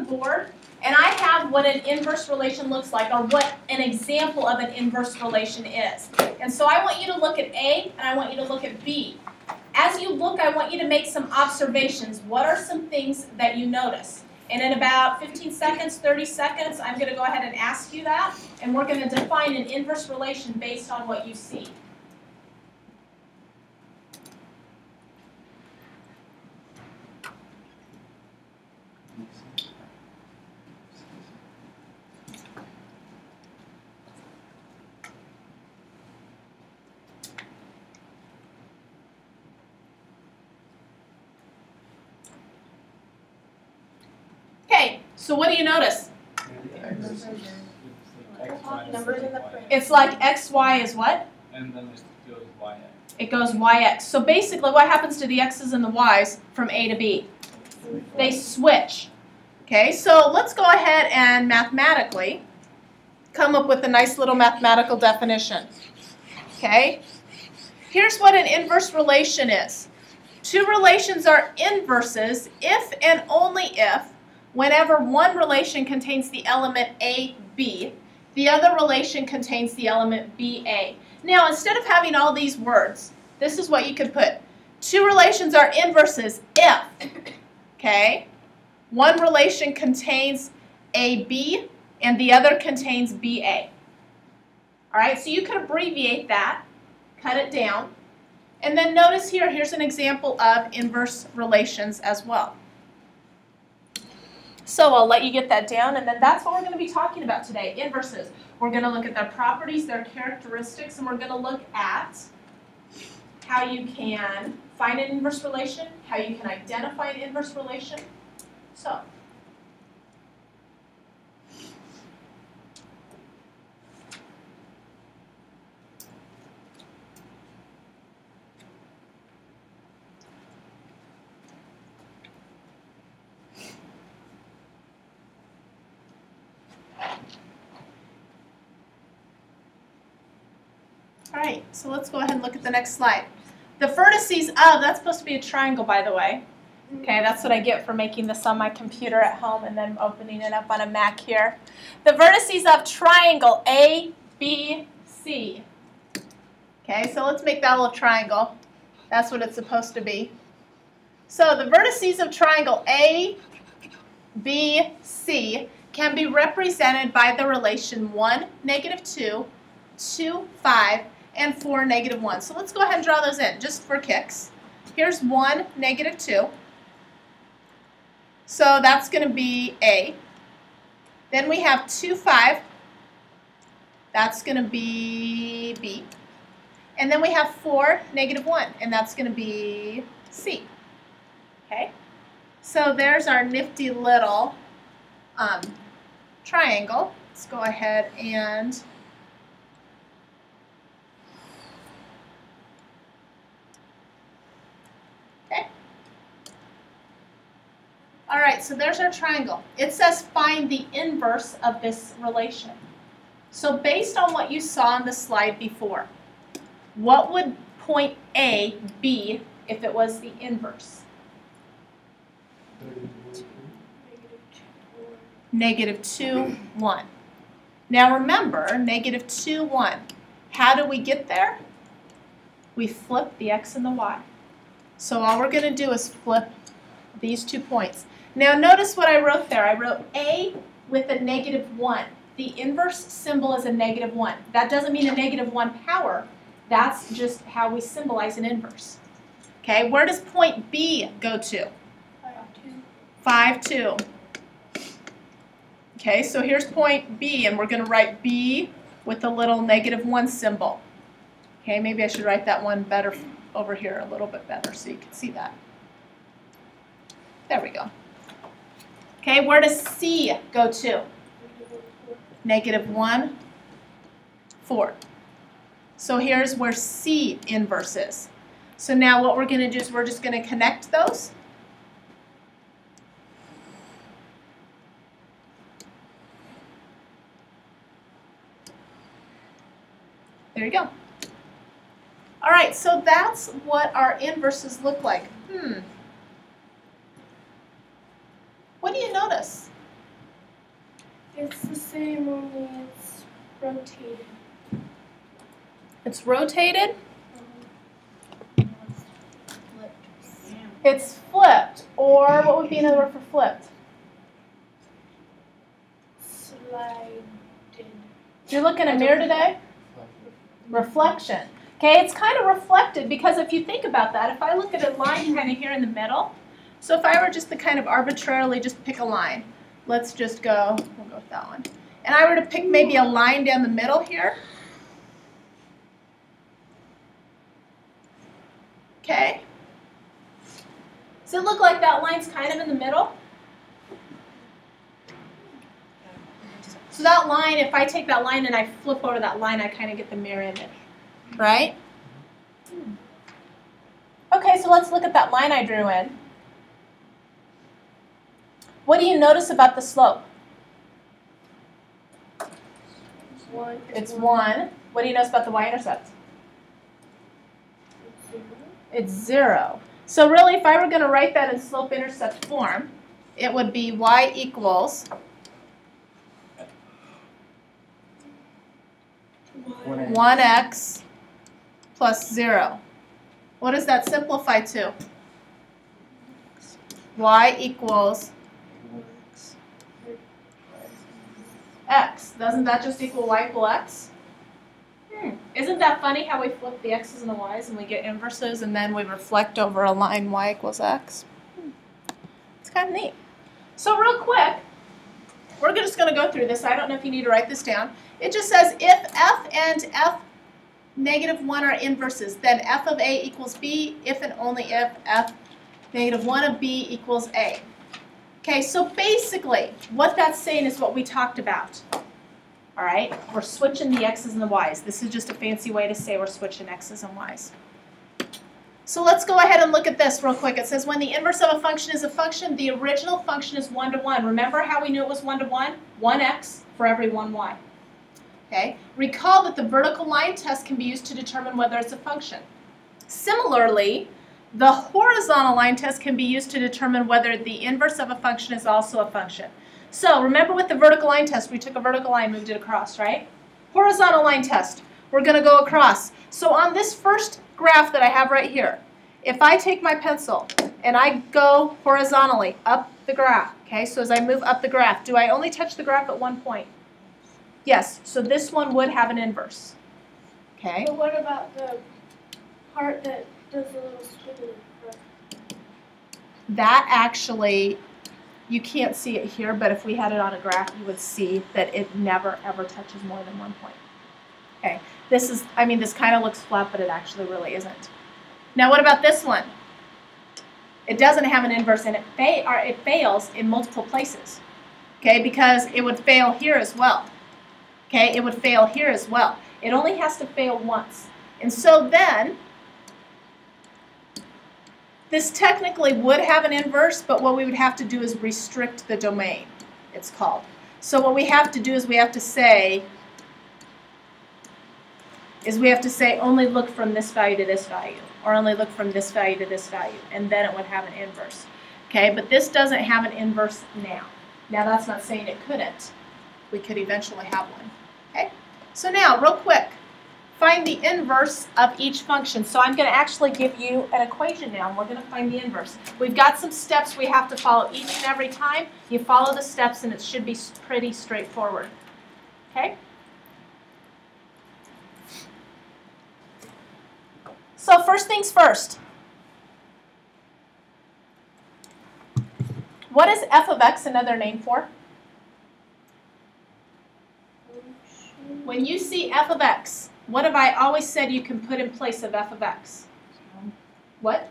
board, and I have what an inverse relation looks like, or what an example of an inverse relation is. And so I want you to look at A, and I want you to look at B. As you look, I want you to make some observations. What are some things that you notice? And in about 15 seconds, 30 seconds, I'm going to go ahead and ask you that, and we're going to define an inverse relation based on what you see. Okay, so what do you notice? It's like xy is what? And then it goes yx. It goes yx. So basically what happens to the x's and the y's from A to B? They switch. Okay, so let's go ahead and mathematically come up with a nice little mathematical definition. Okay, here's what an inverse relation is. Two relations are inverses if and only if whenever one relation contains the element AB, the other relation contains the element BA. Now, instead of having all these words, this is what you could put. Two relations are inverses if, okay, one relation contains AB and the other contains BA. All right, so you could abbreviate that, cut it down, and then notice here, here's an example of inverse relations as well. So I'll let you get that down, and then that's what we're going to be talking about today, inverses. We're going to look at their properties, their characteristics, and we're going to look at how you can find an inverse relation, how you can identify an inverse relation. So, all right, so let's go ahead and look at the next slide. The vertices of, that's supposed to be a triangle, by the way. Okay, that's what I get for making this on my computer at home and then opening it up on a Mac here. The vertices of triangle A, B, C. Okay, so let's make that a little triangle. That's what it's supposed to be. So the vertices of triangle A, B, C can be represented by the relation 1, -2, 2, 5, and 4, -1. So let's go ahead and draw those in, just for kicks. Here's 1, -2. So that's going to be A. Then we have 2, 5. That's going to be B. And then we have 4, -1, and that's going to be C. Okay? So there's our nifty little triangle. Let's go ahead and all right, so there's our triangle. It says find the inverse of this relation. So based on what you saw on the slide before, what would point A be if it was the inverse? -2, 1. Now remember, -2, 1. How do we get there? We flip the x and the y. So all we're going to do is flip these 2 points. Now notice what I wrote there. I wrote A with a -1. The inverse symbol is a -1. That doesn't mean a -1 power. That's just how we symbolize an inverse. Okay, where does point B go to? 5, 2. Okay, so here's point B, and we're going to write B with a little -1 symbol. Okay, maybe I should write that one better over here, a little bit better, so you can see that. There we go. Okay, where does C go to? -1, 4. So here's where C inverse is. So now what we're going to do is we're just going to connect those. There you go. All right, so that's what our inverses look like. What do you notice? It's the same, only it's rotated. It's rotated. It's flipped. Or what would be another word for flipped? Slided. You're looking at a mirror today? Reflection. Okay, it's kind of reflected because if you think about that, if I look at a line kind of here in the middle, so if I were just to kind of arbitrarily just pick a line, let's just go, we'll go with that one. And I were to pick maybe a line down the middle here. Okay. Does it look like that line's kind of in the middle? So that line, if I take that line and I flip over that line, I kind of get the mirror image, right? Okay, so let's look at that line I drew in. What do you notice about the slope? It's 1. What do you notice about the y-intercept? It's 0. So really, if I were going to write that in slope-intercept form, it would be y equals 1x plus 0. What does that simplify to? Y equals x. Doesn't that just equal y equal x? Isn't that funny how we flip the x's and the y's and we get inverses and then we reflect over a line y equals x? It's kind of neat. So real quick, we're just going to go through this. I don't know if you need to write this down. It just says if f and f negative 1 are inverses, then f of a equals b if and only if f negative 1 of b equals a. Okay, so basically what that's saying is what we talked about. All right, we're switching the x's and the y's. This is just a fancy way to say we're switching x's and y's. So let's go ahead and look at this real quick. It says when the inverse of a function is a function, the original function is 1 to 1. Remember how we knew it was 1 to 1? 1x for every 1y. Okay. Recall that the vertical line test can be used to determine whether it's a function. Similarly, the horizontal line test can be used to determine whether the inverse of a function is also a function. So remember with the vertical line test, we took a vertical line, moved it across, right? Horizontal line test, we're going to go across. So on this first graph that I have right here, if I take my pencil and I go horizontally up the graph, okay, so as I move up the graph, do I only touch the graph at one point? Yes, so this one would have an inverse. Okay. But what about the part that does a little squiggly? That actually, you can't see it here, but if we had it on a graph, you would see that it never ever touches more than 1 point. Okay, this is, I mean, this kind of looks flat, but it actually really isn't. Now what about this one? It doesn't have an inverse and it fails in multiple places. Okay, because it would fail here as well. Okay, it would fail here as well. It only has to fail once. And so then, this technically would have an inverse, but what we would have to do is restrict the domain, it's called. So what we have to do is we have to say only look from this value to this value, or only look from this value to this value, and then it would have an inverse. Okay, but this doesn't have an inverse now. Now that's not saying it couldn't. We could eventually have one. Okay, so now real quick, find the inverse of each function. So I'm going to actually give you an equation now, and we're going to find the inverse. We've got some steps we have to follow each and every time. You follow the steps, and it should be pretty straightforward. Okay? So first things first. What is f of x another name for? When you see f of x, what have I always said you can put in place of f of x? What?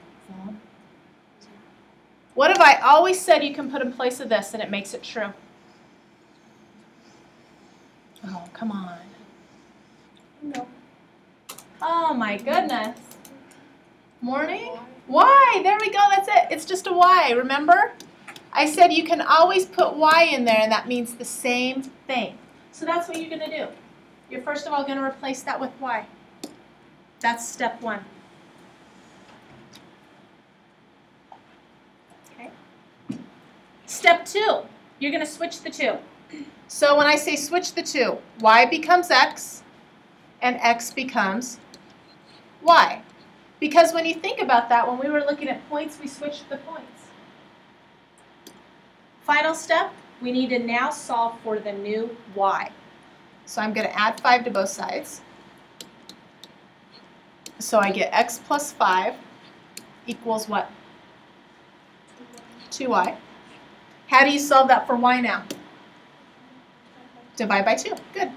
What have I always said you can put in place of this and it makes it true? Oh, come on. No. Oh my goodness. Morning? Y. There we go. That's it. It's just a y. Remember? I said you can always put y in there and that means the same thing. So that's what you're going to do. You're first of all going to replace that with y. That's step one. Okay. Step two, you're going to switch the two. So when I say switch the two, y becomes x and x becomes y. Because when you think about that, when we were looking at points, we switched the points. Final step, we need to now solve for the new y. So I'm going to add 5 to both sides. So I get x plus 5 equals what? 2y. How do you solve that for y now? Divide by 2. Good.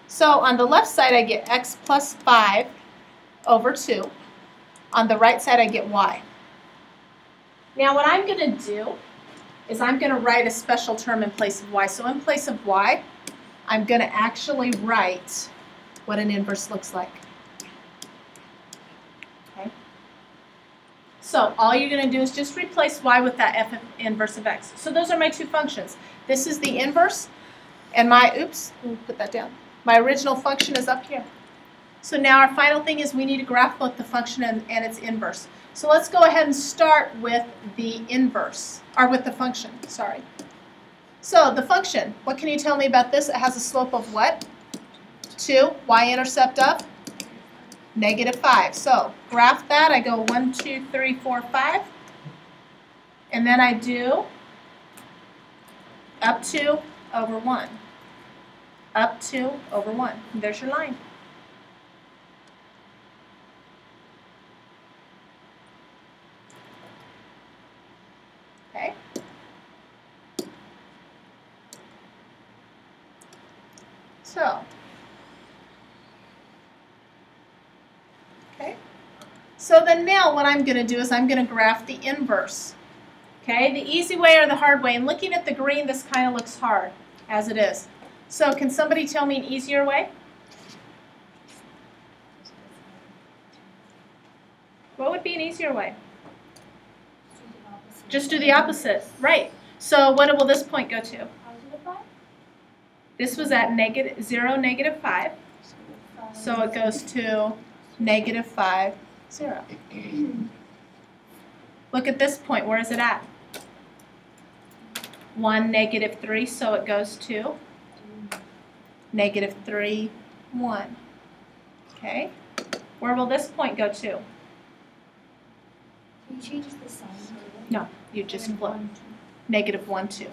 So on the left side, I get x plus 5 over 2. On the right side, I get y. Now what I'm going to do is I'm going to write a special term in place of y. So in place of y, I'm going to actually write what an inverse looks like. Okay. So all you're going to do is just replace y with that f inverse of x. So those are my two functions. This is the inverse, and my, oops, let me put that down. My original function is up here. So now our final thing is we need to graph both the function and its inverse. So let's go ahead and start with the inverse, or with the function, sorry. So the function, what can you tell me about this? It has a slope of what? 2, y-intercept of? -5. So graph that, I go 1, 2, 3, 4, 5. And then I do up 2 over 1. Up 2 over 1. And there's your line. Okay. So, okay. So then now what I'm going to do is I'm going to graph the inverse. Okay, the easy way or the hard way. And looking at the green, this kind of looks hard, as it is. So can somebody tell me an easier way? What would be an easier way? Just do the opposite. Right. So what will this point go to? This was at -0, -5. So it goes to -5, 0. Look at this point. Where is it at? 1, -3. So it goes to -3, 1. Okay. Where will this point go to? Can you change the sign? No, you just flip. -1, 2.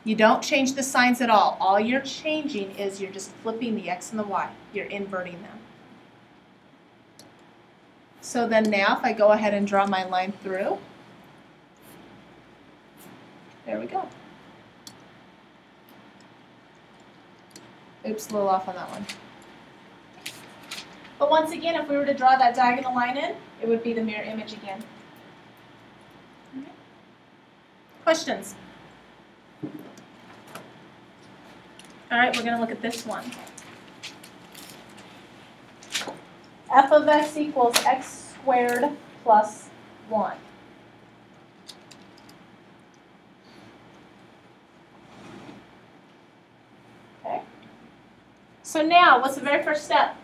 You don't change the signs at all. All you're changing is you're just flipping the x and the y. You're inverting them. So then now if I go ahead and draw my line through, there we go. Oops, a little off on that one. But once again, if we were to draw that diagonal line in, it would be the mirror image again. Okay. Questions? All right, we're going to look at this one. F of x equals x squared plus 1. Okay. So now, what's the very first step?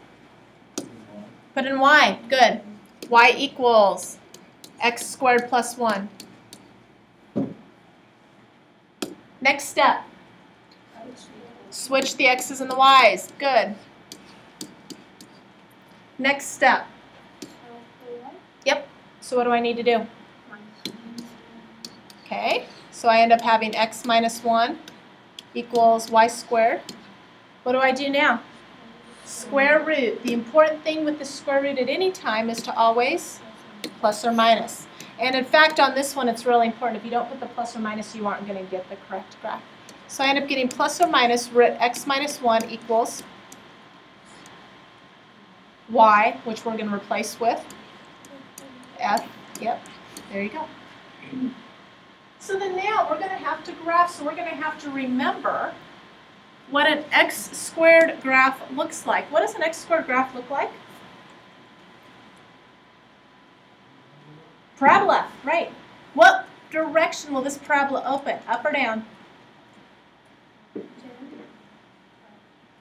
Put in y. Good. Y equals x squared plus 1. Next step. Switch the x's and the y's. Good. Next step. Yep. So what do I need to do? Okay. So I end up having x minus 1 equals y squared. What do I do now? Square root. The important thing with the square root at any time is to always plus or minus. And in fact, on this one, it's really important. If you don't put the plus or minus, you aren't going to get the correct graph. So I end up getting plus or minus root x minus 1 equals y, which we're going to replace with f. Yep, there you go. So then now we're going to have to graph, so we're going to have to remember what an x squared graph looks like. What does an x squared graph look like? Parabola, right. What direction will this parabola open? Up or down?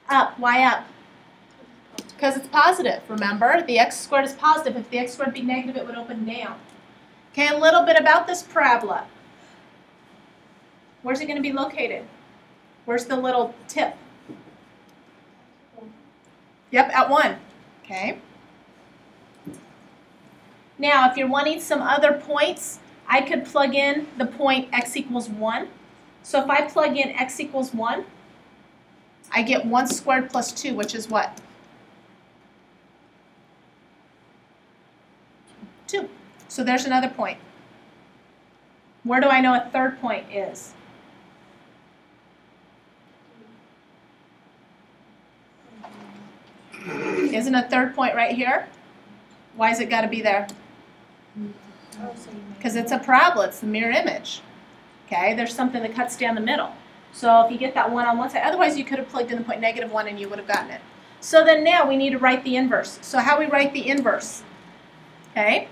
Up. Why up? Because it's positive, remember? The x squared is positive. If the x squared be negative, it would open down. Okay, a little bit about this parabola. Where's it going to be located? Where's the little tip? Yep, at 1. Okay. Now, if you're wanting some other points, I could plug in the point x equals 1. So if I plug in x equals 1, I get 1 squared plus 2, which is what? 2. So there's another point. Where do I know a third point is? Isn't a third point right here? Why has it got to be there? Because it's a parabola, it's the mirror image. Okay, there's something that cuts down the middle. So if you get that 1 on one side, otherwise you could have plugged in the point -1 and you would have gotten it. So then now we need to write the inverse. So how we write the inverse? Okay,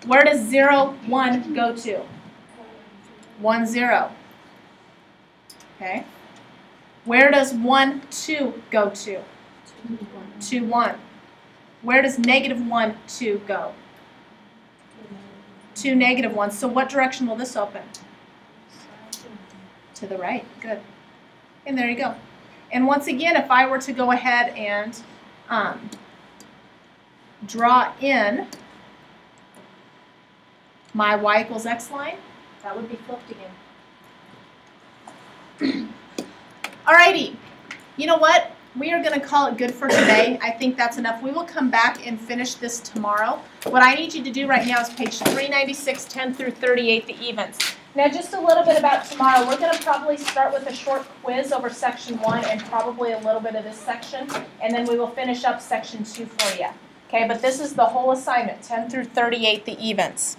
where does 0, 1 go to? 1, 0. Okay, where does 1, 2 go to? 2, 1. Where does -1, 2 go? 2, -1. So what direction will this open? To the right. Good. And there you go. And once again, if I were to go ahead and draw in my y equals x line, that would be flipped again. Alrighty. You know what? We are going to call it good for today. I think that's enough. We will come back and finish this tomorrow. What I need you to do right now is page 396, 10 through 38, the evens. Now just a little bit about tomorrow. We're going to probably start with a short quiz over section 1 and probably a little bit of this section, and then we will finish up section 2 for you. Okay, but this is the whole assignment, 10 through 38, the evens.